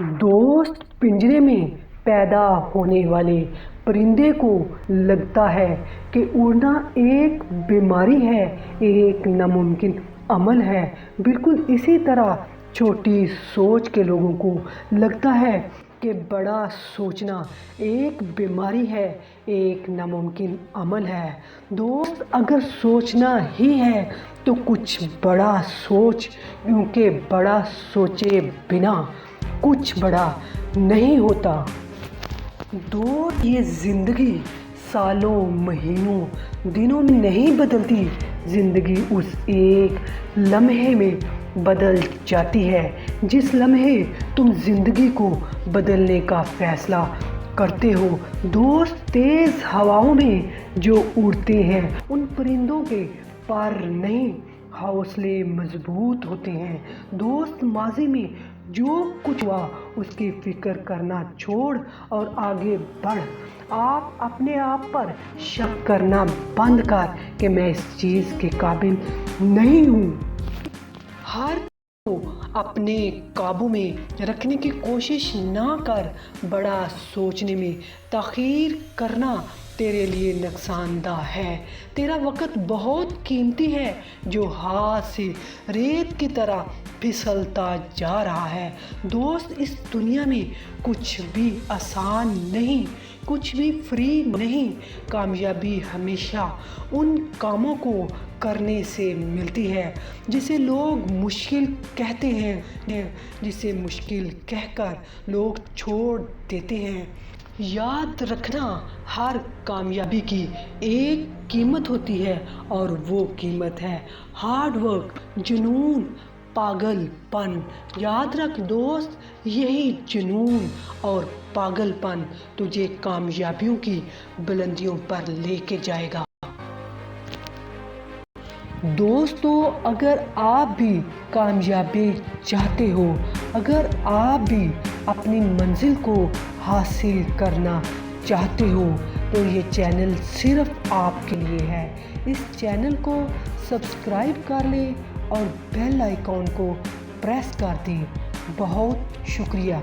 दोस्त पिंजरे में पैदा होने वाले परिंदे को लगता है कि उड़ना एक बीमारी है, एक नामुमकिन अमल है। बिल्कुल इसी तरह छोटी सोच के लोगों को लगता है कि बड़ा सोचना एक बीमारी है, एक नामुमकिन अमल है। दोस्त, अगर सोचना ही है तो कुछ बड़ा सोच, क्योंकि बड़ा सोचे बिना कुछ बड़ा नहीं होता। दोस्त, ये ज़िंदगी सालों, महीनों, दिनों में नहीं बदलती। ज़िंदगी उस एक लम्हे में बदल जाती है जिस लम्हे तुम ज़िंदगी को बदलने का फ़ैसला करते हो। दोस्त, तेज़ हवाओं में जो उड़ते हैं उन परिंदों के पर नहीं, हौसले मजबूत होते हैं। दोस्त, माजी में जो कुछ हुआ उसकी फिक्र करना छोड़ और आगे बढ़। आप अपने आप पर शक करना बंद कर कि मैं इस चीज़ के काबिल नहीं हूँ। हर को अपने काबू में रखने की कोशिश ना कर। बड़ा सोचने में ताख़ीर करना तेरे लिए नुकसानदा है। तेरा वक्त बहुत कीमती है जो हाथ से रेत की तरह फिसलता जा रहा है। दोस्त, इस दुनिया में कुछ भी आसान नहीं, कुछ भी फ्री नहीं। कामयाबी हमेशा उन कामों को करने से मिलती है जिसे लोग मुश्किल कहते हैं, जिसे मुश्किल कहकर लोग छोड़ देते हैं। याद रखना, हर कामयाबी की एक कीमत होती है और वो कीमत है हार्ड वर्क, जुनून, पागलपन। याद रख दोस्त, यही जुनून और पागलपन तुझे कामयाबियों की बुलंदियों पर लेके जाएगा। दोस्तों, अगर आप भी कामयाबी चाहते हो, अगर आप भी अपनी मंजिल को हासिल करना चाहते हो तो ये चैनल सिर्फ आपके लिए है। इस चैनल को सब्सक्राइब कर लें और बेल आइकॉन को प्रेस कर दें। बहुत शुक्रिया।